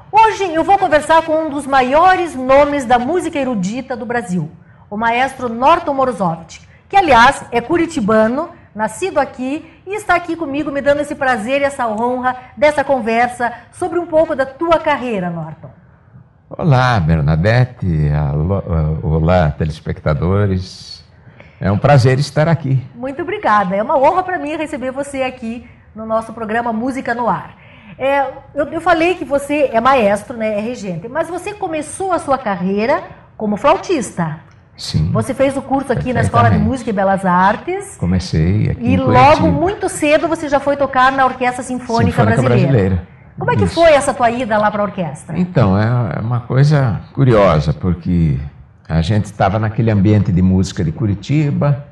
Hoje eu vou conversar com um dos maiores nomes da música erudita do Brasil, o maestro Norton Morozovich, que aliás é curitibano, nascido aqui e está aqui comigo me dando esse prazer e essa honra dessa conversa sobre um pouco da tua carreira, Norton. Olá, Bernadette, olá, telespectadores, é um prazer estar aqui. Muito obrigada, é uma honra para mim receber você aqui no nosso programa Música no Ar. Eu falei que você é maestro, né, é regente, mas você começou a sua carreira como flautista. Sim. Você fez o curso aqui na Escola de Música e Belas Artes. Comecei aqui e em logo, Curitiba. Muito cedo, você já foi tocar na Orquestra Sinfônica Brasileira. Como é que foi essa tua ida lá para a orquestra? Então, é uma coisa curiosa, porque a gente estava naquele ambiente de música de Curitiba,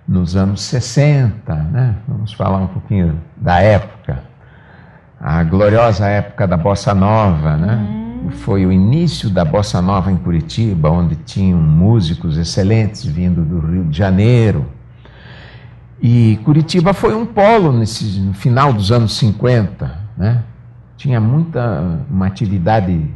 nos anos 60, né? Vamos falar um pouquinho da época. A gloriosa época da Bossa Nova, né? Foi o início da Bossa Nova em Curitiba, onde tinham músicos excelentes vindo do Rio de Janeiro. E Curitiba foi um polo no final dos anos 50, né? Tinha uma atividade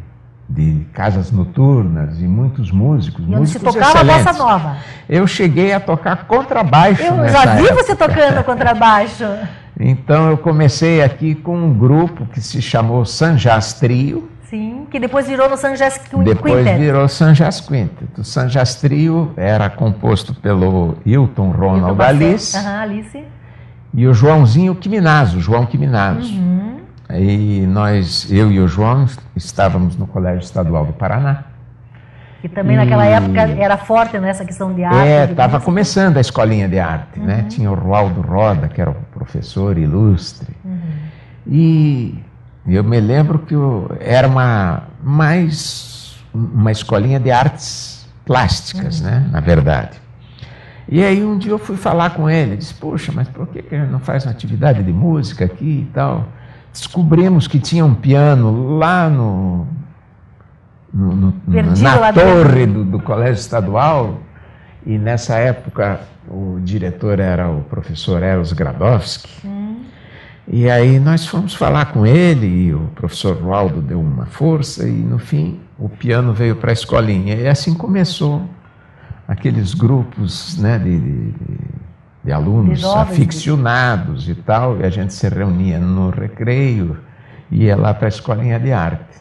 de casas noturnas e muitos músicos, e músicos onde se tocava excelentes. Bossa Nova. Eu cheguei a tocar contrabaixo Eu nessa já vi época. você tocando contrabaixo. Então eu comecei aqui com um grupo que se chamou Sanjás Trio. Sim, que depois virou no Sanjás Quintet. Depois virou Sanjás Quintet. O Sanjás Trio era composto pelo Hilton Ronald Alice, Alice e o Joãozinho Quiminazo, João Quiminazo. E eu e o João estávamos no Colégio Estadual do Paraná. Que também naquela época era forte nessa questão de arte. Estava começando a escolinha de arte, né? Tinha o Roaldo Roda, que era o professor ilustre. E eu me lembro que era uma escolinha de artes plásticas, né? Na verdade. E aí um dia eu fui falar com ele, disse, poxa, mas por que ele não faz uma atividade de música aqui e tal? Descobrimos que tinha um piano lá na torre do Colégio Estadual, e nessa época o diretor era o professor Eros Gradowski. E aí nós fomos falar com ele, e o professor Roaldo deu uma força, e no fim o piano veio para a escolinha. E assim começou aqueles grupos, né, de alunos aficionados e tal, e a gente se reunia no recreio, ia lá para a escolinha de arte.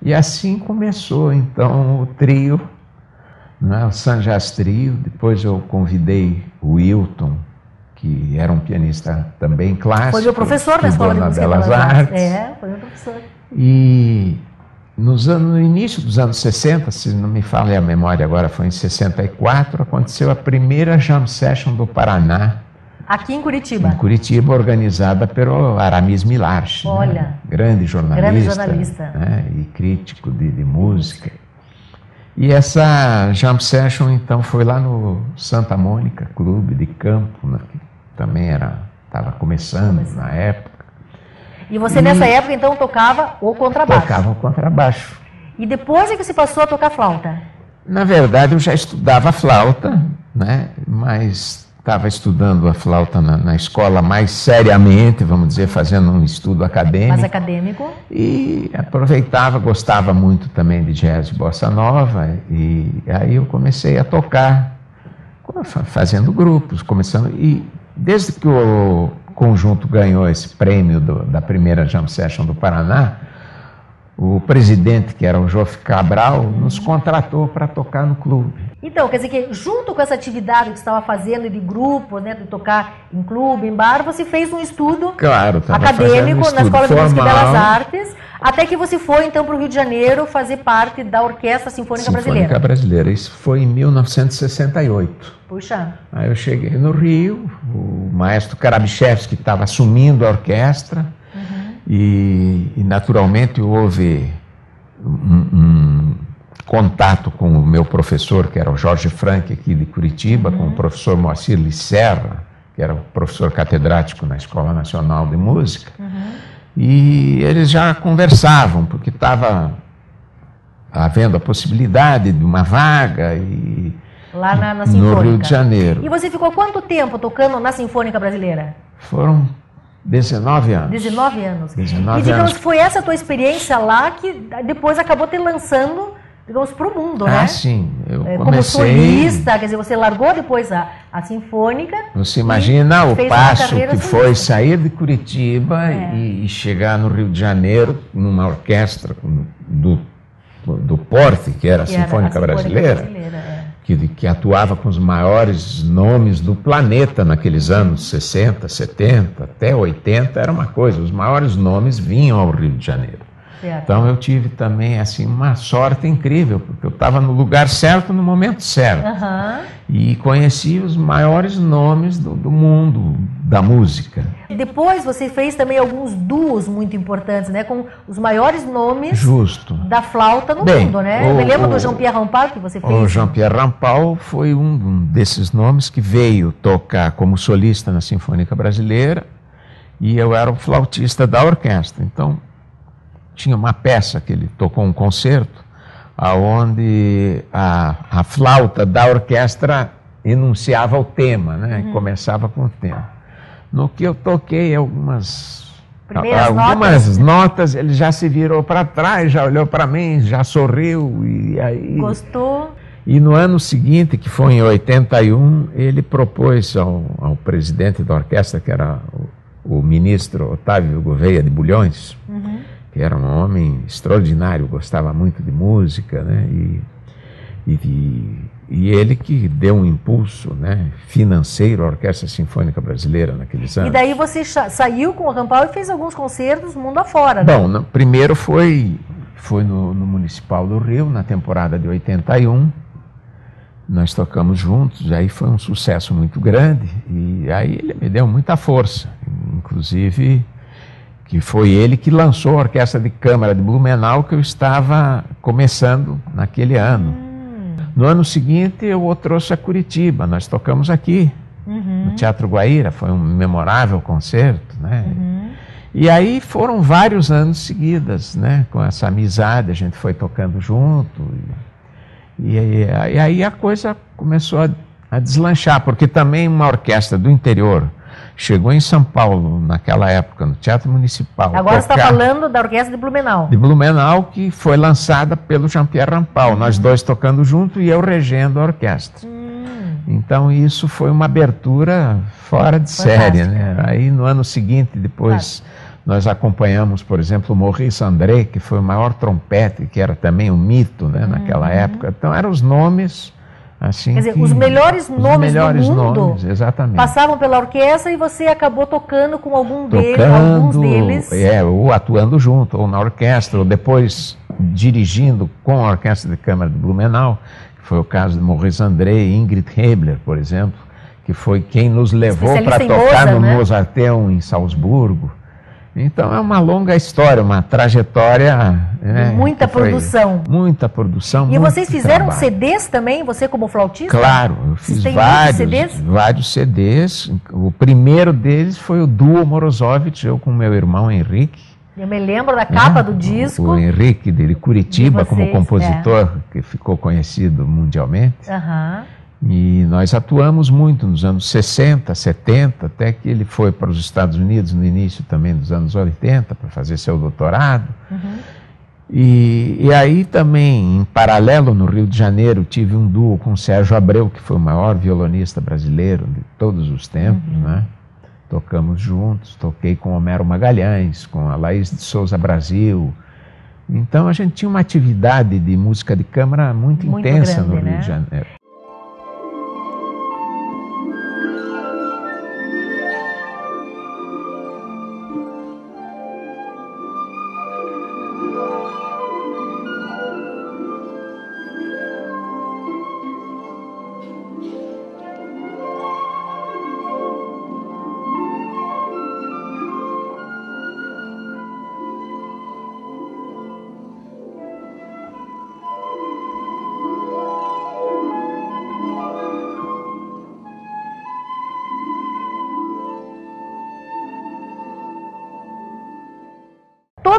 E assim começou, então, o trio, né, o Sanjás Trio. Depois eu convidei o Wilton, que era um pianista também clássico. Foi meu professor na Escola de Música Belas Artes. Foi meu professor. E no início dos anos 60, se não me falha a memória agora, foi em 64, aconteceu a primeira Jam Session do Paraná. Aqui em Curitiba. Em Curitiba, organizada pelo Aramis Milarch. Olha. Né? Grande jornalista. Grande jornalista. Né? E crítico de música. E essa Jam Session, então, foi lá no Santa Mônica Clube de Campo, né? Que também estava começando na época. E você, nessa época, então, tocava o contrabaixo? Tocava o contrabaixo. E depois é que você passou a tocar flauta? Na verdade, eu já estudava flauta, né? Mas estava estudando a flauta na escola mais seriamente, vamos dizer, fazendo um estudo acadêmico. Mais acadêmico. E aproveitava, gostava muito também de jazz e bossa nova, e aí eu comecei a tocar, fazendo grupos, e desde que o conjunto ganhou esse prêmio da primeira Jam Session do Paraná, o presidente, que era o Joff Cabral, nos contratou para tocar no clube. Então, quer dizer que junto com essa atividade que você estava fazendo de grupo, né, de tocar em clube, em bar, você fez um estudo acadêmico na Escola de Música e Belas Artes, até que você foi então para o Rio de Janeiro fazer parte da Orquestra Sinfônica Brasileira. Isso foi em 1968. Puxa. Aí eu cheguei no Rio, o maestro Karabichevski estava assumindo a orquestra, e naturalmente houve contato com o meu professor, que era o Jorge Franck, aqui de Curitiba, com o professor Moacir Lisserra, que era o professor catedrático na Escola Nacional de Música, e eles já conversavam, porque estava havendo a possibilidade de uma vaga lá na Sinfônica. No Rio de Janeiro. E você ficou quanto tempo tocando na Sinfônica Brasileira? Foram 19 anos. 19 anos. 19 e digamos anos. que foi essa a tua experiência lá que depois acabou te lançando, digamos, para o mundo, né? Ah, sim. Eu comecei... Como solista, quer dizer, você largou depois a Sinfônica. Você imagina o passo que foi solista. sair de Curitiba e chegar no Rio de Janeiro numa orquestra do porte, que era a Sinfônica Brasileira. Que atuava com os maiores nomes do planeta naqueles anos 60, 70, até 80, era uma coisa, os maiores nomes vinham ao Rio de Janeiro. Certo. Então eu tive também assim uma sorte incrível, porque eu estava no lugar certo, no momento certo. E conheci os maiores nomes do mundo da música. E depois você fez também alguns duos muito importantes, né, com os maiores nomes da flauta no mundo, né? Eu me lembro do Jean-Pierre Rampal que você fez. O Jean-Pierre Rampal foi um desses nomes que veio tocar como solista na Sinfônica Brasileira e eu era o flautista da orquestra. Então tinha uma peça que ele tocou um concerto aonde a flauta da orquestra enunciava o tema, né? E começava com o tema. No que eu toquei algumas notas, ele já se virou para trás, já olhou para mim, já sorriu e aí... Gostou? E no ano seguinte, que foi em 81, ele propôs ao presidente da orquestra, que era o ministro Otávio Gouveia de Bulhões, que era um homem extraordinário, gostava muito de música, né? E ele que deu um impulso, né, financeiro à Orquestra Sinfônica Brasileira naqueles anos. E daí você saiu com o Rampal e fez alguns concertos mundo afora, né? Bom, primeiro foi no Municipal do Rio, na temporada de 81. Nós tocamos juntos, aí foi um sucesso muito grande. E aí ele me deu muita força, inclusive... que foi ele que lançou a Orquestra de Câmara de Blumenau, que eu estava começando naquele ano. No ano seguinte, eu o trouxe a Curitiba, nós tocamos aqui, no Teatro Guaíra, foi um memorável concerto, né? E aí foram vários anos seguidos, né? Com essa amizade, a gente foi tocando junto, e aí a coisa começou a deslanchar, porque também uma orquestra do interior chegou em São Paulo, naquela época, no Teatro Municipal. Agora você está falando da Orquestra de Blumenau. De Blumenau, que foi lançada pelo Jean-Pierre Rampal. Nós dois tocando junto e eu regendo a orquestra. Então isso foi uma abertura fora de série, né? Aí no ano seguinte, depois, nós acompanhamos, por exemplo, o Maurice André, que foi o maior trompete, que era também um mito, né, naquela época. Então eram os nomes... Assim, quer dizer, os melhores nomes do mundo exatamente, passavam pela orquestra e você acabou tocando com alguns deles. Ou atuando junto, ou na orquestra, ou depois dirigindo com a Orquestra de Câmara de Blumenau, que foi o caso de Maurice André e Ingrid Hebler, por exemplo, que foi quem nos levou para tocar no Mozarteum em Salzburgo. Então é uma longa história, uma trajetória... muita produção. Muita produção, E vocês fizeram trabalho. CDs também, você como flautista? Claro, eu fiz vários CDs. O primeiro deles foi o duo Morozovich, eu com meu irmão Henrique. Eu me lembro da capa do disco. O Henrique de Curitiba, como compositor, que ficou conhecido mundialmente. E nós atuamos muito nos anos 60, 70, até que ele foi para os Estados Unidos no início também dos anos 80 para fazer seu doutorado. E aí também, em paralelo, no Rio de Janeiro, tive um duo com o Sérgio Abreu, que foi o maior violonista brasileiro de todos os tempos, né? Tocamos juntos, toquei com Homero Magalhães, com a Laís de Souza Brasil. Então a gente tinha uma atividade de música de câmara muito intensa grande, no Rio de Janeiro.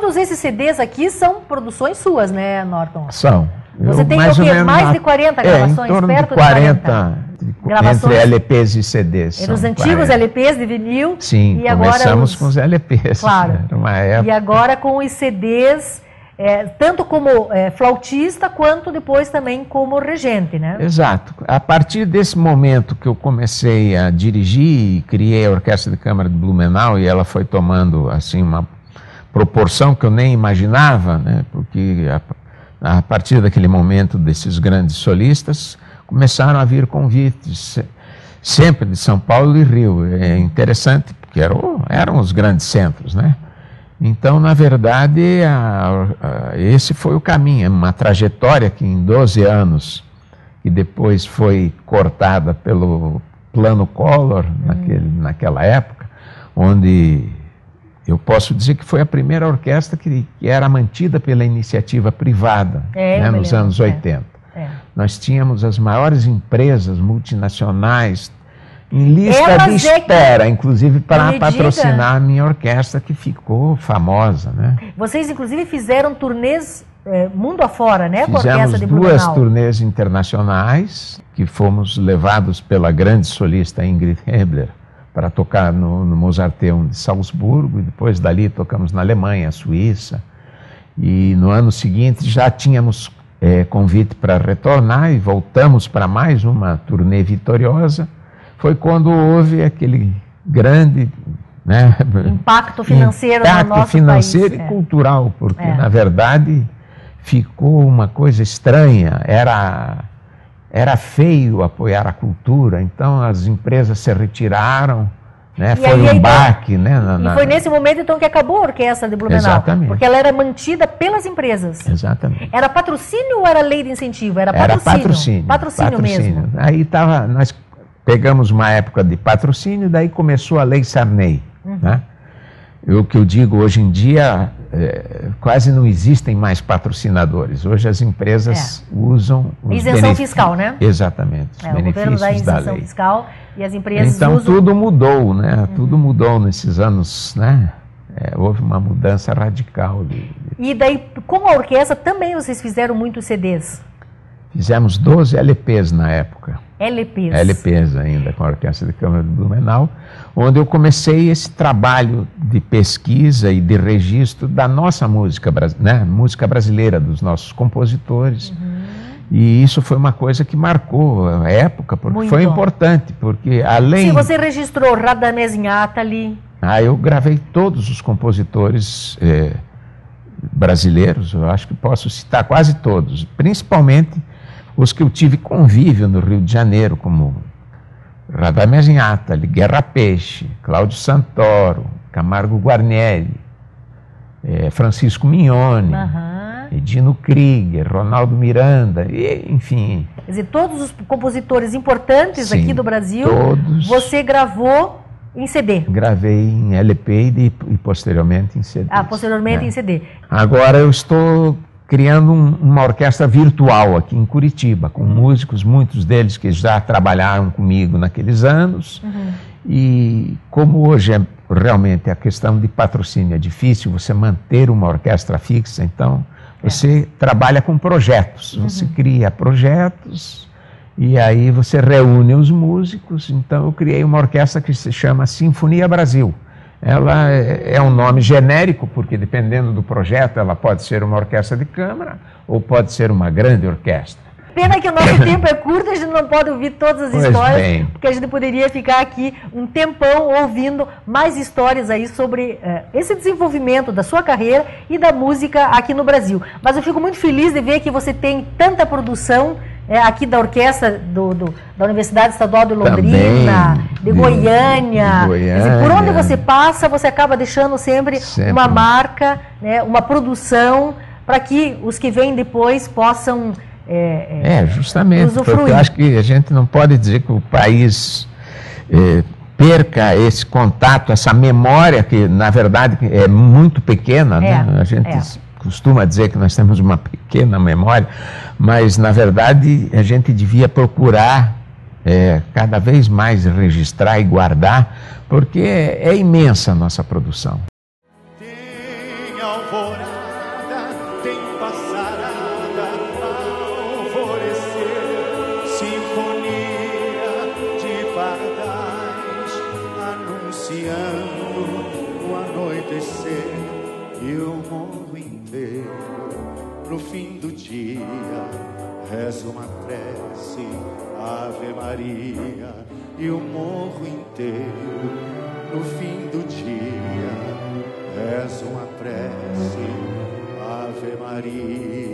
todos esses CDs aqui são produções suas, né, Norton? São. Você tem o quê? Mais de 40 gravações? Em torno perto de 40 gravações, entre LPs e CDs. Entre os antigos 40. LPs de vinil. Sim, e começamos com os LPs. Claro. Uma época. E agora com os CDs, tanto como flautista, quanto depois também como regente, né? Exato. A partir desse momento que eu comecei a dirigir e criei a Orquestra de Câmara de Blumenau, e ela foi tomando assim uma proporção que eu nem imaginava, né? Porque a partir daquele momento desses grandes solistas, começaram a vir convites, sempre de São Paulo e Rio. É interessante, porque eram os grandes centros, né? Então, na verdade, esse foi o caminho, uma trajetória que em 12 anos, e depois foi cortada pelo Plano Collor, naquela época, onde eu posso dizer que foi a primeira orquestra que era mantida pela iniciativa privada, né, nos anos 80. Nós tínhamos as maiores empresas multinacionais em lista de espera, inclusive para patrocinar a minha orquestra, que ficou famosa, né? Vocês, inclusive, fizeram turnês mundo afora, né? Com a Orquestra de Blumenau. Fizemos 2 turnês internacionais, que fomos levados pela grande solista Ingrid Hebler para tocar no Mozarteum de Salzburgo, e depois dali tocamos na Alemanha, Suíça, e no ano seguinte já tínhamos convite para retornar e voltamos para mais uma turnê vitoriosa. Foi quando houve aquele grande, né, impacto financeiro no nosso financeiro país. E cultural, porque na verdade ficou uma coisa estranha, era feio apoiar a cultura, então as empresas se retiraram, né, foi um baque. Né, e foi nesse momento então que acabou a Orquestra de Blumenau. Exatamente. Porque ela era mantida pelas empresas. Exatamente. Era patrocínio ou era lei de incentivo? Era patrocínio. Patrocínio mesmo. Aí nós pegamos uma época de patrocínio, daí começou a Lei Sarney. Né? O que eu digo, hoje em dia, quase não existem mais patrocinadores. Hoje as empresas usam os isenção fiscal, né? Exatamente, os benefícios o governo dá isenção fiscal e as empresas usam... Então tudo mudou, né? Tudo mudou nesses anos, né? Houve uma mudança radical. E daí, com a orquestra, também vocês fizeram muitos CDs? Fizemos 12 LPs na época. LPs ainda, com a Orquestra de Câmara de Blumenau, onde eu comecei esse trabalho de pesquisa e de registro da nossa música, né, música brasileira, dos nossos compositores. E isso foi uma coisa que marcou a época, porque muito foi importante, porque além... Sim, você registrou Radamés Inátali. Eu gravei todos os compositores brasileiros, eu acho que posso citar quase todos, principalmente os que eu tive convívio no Rio de Janeiro, como Radamés Inátali, Guerra Peixe, Cláudio Santoro, Camargo Guarnieri, Francisco Mignone, Edino Krieger, Ronaldo Miranda, e, enfim... Quer dizer, todos os compositores importantes aqui do Brasil, você gravou em CD? Gravei em LP e posteriormente em CD. Posteriormente em CD. Agora eu estou criando uma orquestra virtual aqui em Curitiba, com músicos, muitos deles que já trabalharam comigo naqueles anos. E como hoje realmente a questão de patrocínio é difícil, você manter uma orquestra fixa, então você trabalha com projetos, você cria projetos e aí você reúne os músicos. Então eu criei uma orquestra que se chama Sinfonia Brasil. Ela é um nome genérico, porque dependendo do projeto, ela pode ser uma orquestra de câmara ou pode ser uma grande orquestra. Pena que o nosso tempo é curto, a gente não pode ouvir todas as histórias, porque a gente poderia ficar aqui um tempão ouvindo mais histórias aí sobre esse desenvolvimento da sua carreira e da música aqui no Brasil. Mas eu fico muito feliz de ver que você tem tanta produção aqui da orquestra da Universidade Estadual de Londrina, de Goiânia. Dizer, por onde você passa, você acaba deixando sempre uma marca, né, uma produção, para que os que vêm depois possam justamente, usufruir. Porque eu acho que a gente não pode dizer que o país perca esse contato, essa memória que, na verdade, é muito pequena, né? A gente costuma dizer que nós temos uma pequena memória, mas, na verdade, a gente devia procurar cada vez mais registrar e guardar, porque é imensa a nossa produção. Tem alvorada no fim do dia, rezo uma prece, Ave Maria, e o morro inteiro, no fim do dia, rezo uma prece, Ave Maria.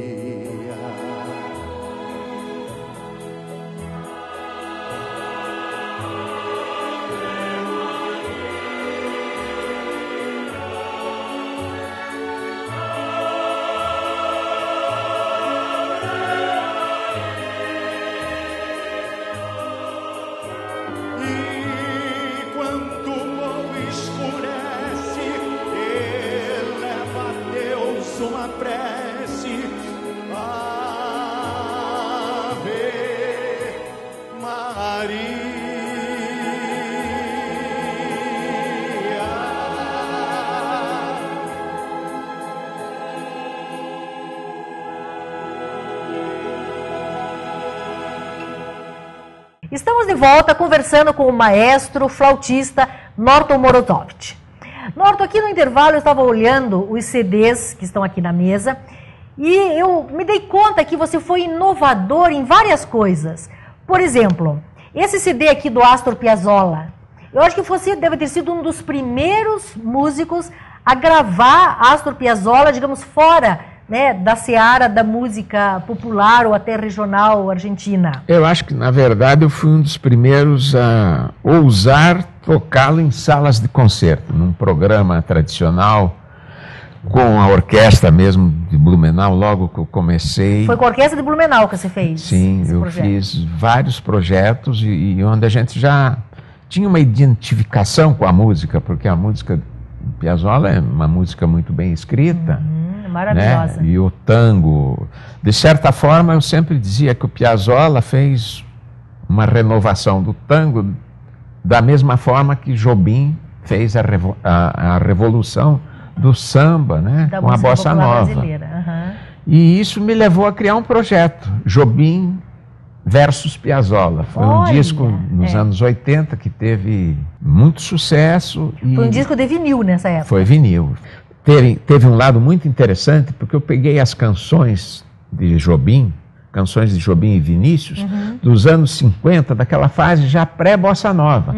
Estamos de volta conversando com o maestro flautista Norton Morozovich. Norton, aqui no intervalo eu estava olhando os CDs que estão aqui na mesa e eu me dei conta que você foi inovador em várias coisas. Por exemplo, esse CD aqui do Astor Piazzolla, eu acho que você deve ter sido um dos primeiros músicos a gravar Astor Piazzolla, digamos, fora, né, da seara da música popular ou até regional argentina. Eu acho que, na verdade, eu fui um dos primeiros a ousar tocá-lo em salas de concerto, num programa tradicional, com a orquestra mesmo de Blumenau, logo que eu comecei. Foi com a orquestra de Blumenau que você fez? Sim, eu fiz vários projetos e onde a gente já tinha uma identificação com a música, porque a música de Piazzolla é uma música muito bem escrita. Maravilhosa. Né? E o tango, de certa forma, eu sempre dizia que o Piazzolla fez uma renovação do tango da mesma forma que Jobim fez a revolução do samba, né? Com a bossa nova. Uhum. E isso me levou a criar um projeto, Jobim versus Piazzolla. Foi um disco nos anos 80 que teve muito sucesso. Foi um disco de vinil nessa época. Foi vinil. Teve um lado muito interessante, porque eu peguei as canções de Jobim e Vinícius, dos anos 50, daquela fase já pré-bossa nova,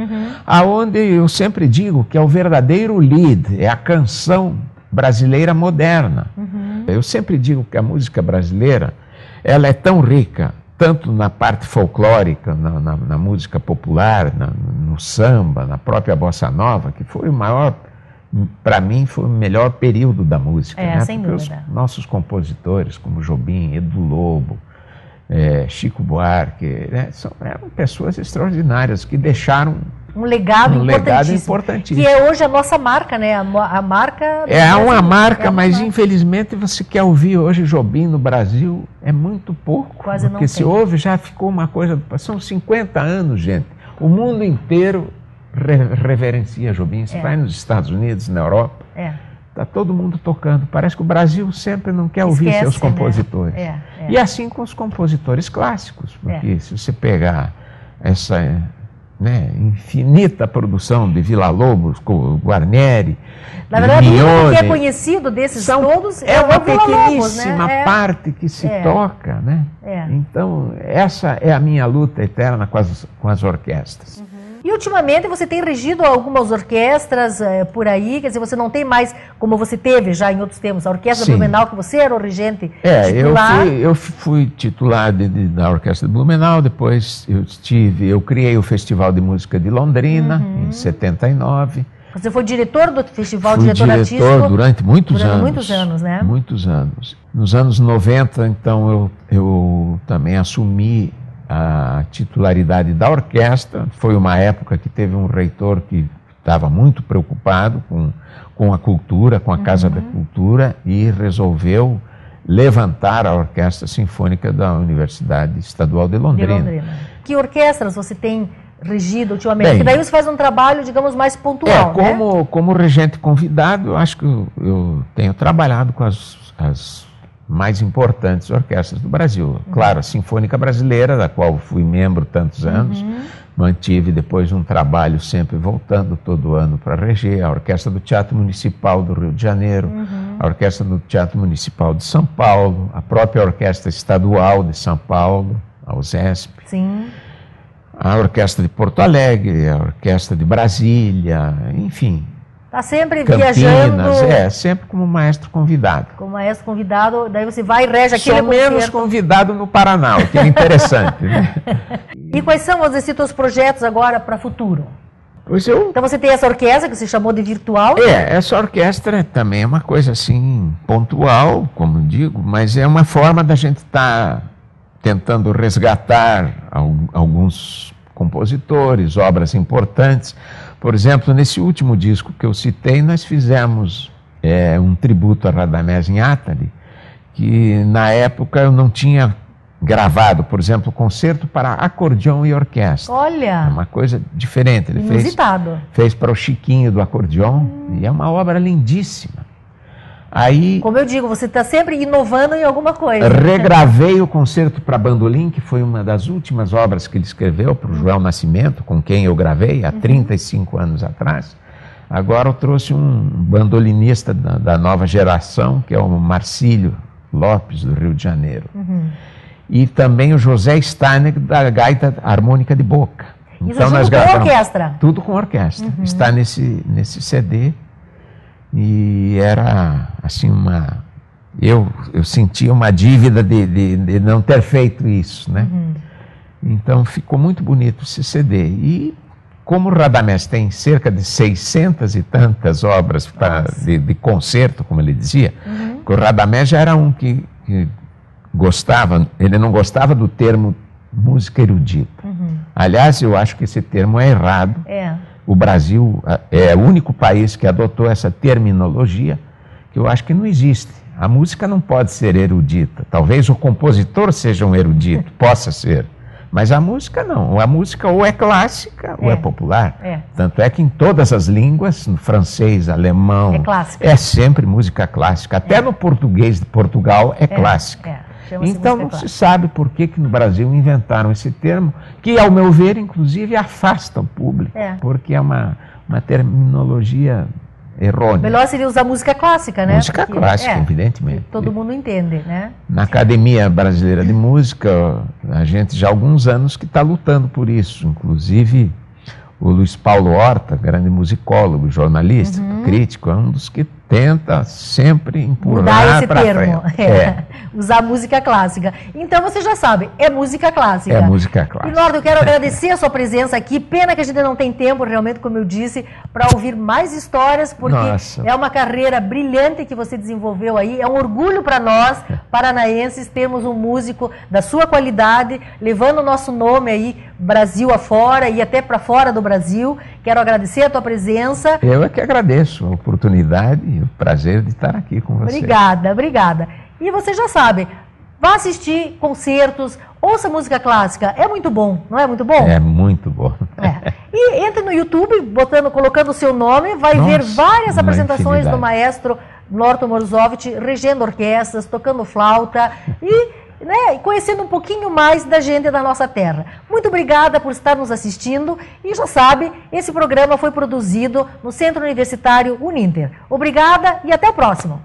aonde eu sempre digo que é o verdadeiro lead, é a canção brasileira moderna. Eu sempre digo que a música brasileira, ela é tão rica, tanto na parte folclórica, na música popular, no samba, na própria bossa nova, que foi o maior... Para mim foi o melhor período da música, né? Sem Porque dúvida. Os nossos compositores, como Jobim, Edu Lobo, Chico Buarque, né? Eram pessoas extraordinárias que deixaram um legado importantíssimo. Que é hoje a nossa marca, né? A marca... É uma marca, mas infelizmente você quer ouvir hoje Jobim no Brasil, é muito pouco. Quase não tem. Porque se ouve, já ficou uma coisa... São 50 anos, gente. O mundo inteiro reverencia Jobim. Você vai nos Estados Unidos, na Europa, está todo mundo tocando. Parece que o Brasil sempre não quer ouvir seus compositores. Né? E assim com os compositores clássicos, porque se você pegar essa infinita produção de Villa-Lobos, Guarnieri, na verdade, Mignone, o que é conhecido desses todos é uma pequeníssima né? parte que se toca, né? Então, essa é a minha luta eterna com as orquestras. E ultimamente você tem regido algumas orquestras por aí, quer dizer, você não tem mais, como você teve já em outros tempos, a Orquestra Blumenau, que você era o regente titular. Eu fui titular da Orquestra de Blumenau, depois eu criei o Festival de Música de Londrina, em 79. Você foi diretor do festival, diretor artístico? Durante muitos anos. Muitos anos, né? Muitos anos. Nos anos 90, então, eu também assumi a titularidade da orquestra. Foi uma época que teve um reitor que estava muito preocupado com a cultura, com a Casa da Cultura, e resolveu levantar a Orquestra Sinfônica da Universidade Estadual de Londrina. Que orquestras você tem regido ultimamente? Porque daí você faz um trabalho, digamos, mais pontual, como regente convidado, eu acho que eu tenho trabalhado com as mais importantes orquestras do Brasil. Claro, a Sinfônica Brasileira, da qual fui membro tantos anos, mantive depois um trabalho sempre voltando todo ano para reger, a Orquestra do Teatro Municipal do Rio de Janeiro, a Orquestra do Teatro Municipal de São Paulo, a própria Orquestra Estadual de São Paulo, a USESP. Sim. A Orquestra de Porto Alegre, a Orquestra de Brasília, enfim. Está sempre Campinas, viajando. Sempre como maestro convidado. Como maestro convidado, daí você vai e rege aquele Sou menos concerto. convidado no Paraná, o que é interessante, né? E quais são, vamos dizer, teus projetos agora para o futuro? Pois eu... Então você tem essa orquestra que você chamou de virtual. Essa orquestra também é uma coisa assim, pontual, como digo, mas é uma forma da gente estar tentando resgatar alguns compositores, obras importantes. Por exemplo, nesse último disco que eu citei, nós fizemos um tributo a Radamés Inátali, que na época eu não tinha gravado, por exemplo, concerto para acordeão e orquestra. Olha! É uma coisa diferente. Ele fez para o Chiquinho do acordeão, e é uma obra lindíssima. Aí, como eu digo, você está sempre inovando em alguma coisa. Regravei o concerto para bandolim, que foi uma das últimas obras que ele escreveu para o João Nascimento, com quem eu gravei há 35 anos atrás. Agora eu trouxe um bandolinista da nova geração, que é o Marcílio Lopes, do Rio de Janeiro. E também o José Steiner, da Gaita Harmônica de Boca. Isso tudo com orquestra? Tudo com orquestra. Está nesse CD. E era assim eu sentia uma dívida de não ter feito isso, né? Então ficou muito bonito esse CD. E como o Radamés tem cerca de 600 e tantas obras de concerto, como ele dizia, o Radamés já era um que gostava, ele não gostava do termo música erudita. Aliás, eu acho que esse termo é errado. O Brasil é o único país que adotou essa terminologia, que eu acho que não existe. A música não pode ser erudita. Talvez o compositor seja um erudito, possa ser. Mas a música não. A música ou é clássica ou é popular. Tanto é que em todas as línguas, no francês, alemão, é sempre música clássica. Até no português de Portugal é clássica. Então não se sabe por que no Brasil inventaram esse termo, que ao meu ver, inclusive, afasta o público, porque é uma terminologia errônea. Melhor seria usar música clássica, né? Música clássica, evidentemente. Todo mundo entende, né? Na Academia Brasileira de Música, a gente já há alguns anos que está lutando por isso, inclusive o Luiz Paulo Horta, grande musicólogo, jornalista, crítico, é um dos que tenta sempre empurrar para frente. Usar música clássica. Então você já sabe, é música clássica. É música clássica. E Norton, eu quero agradecer a sua presença aqui. Pena que a gente não tem tempo, realmente, como eu disse, para ouvir mais histórias, porque é uma carreira brilhante que você desenvolveu aí. É um orgulho para nós, paranaenses, termos um músico da sua qualidade, levando o nosso nome aí, Brasil afora e até para fora do Brasil. Quero agradecer a tua presença. Eu é que agradeço a oportunidade e o prazer de estar aqui com você. Obrigada, obrigada. E você já sabe, vá assistir concertos, ouça música clássica, é muito bom, não é muito bom? É muito bom. E entre no YouTube, colocando o seu nome, vai ver várias apresentações do maestro Norton Morozovich, regendo orquestras, tocando flauta e conhecendo um pouquinho mais da gente da nossa terra. Muito obrigada por estar nos assistindo e já sabe, esse programa foi produzido no Centro Universitário Uninter. Obrigada e até o próximo.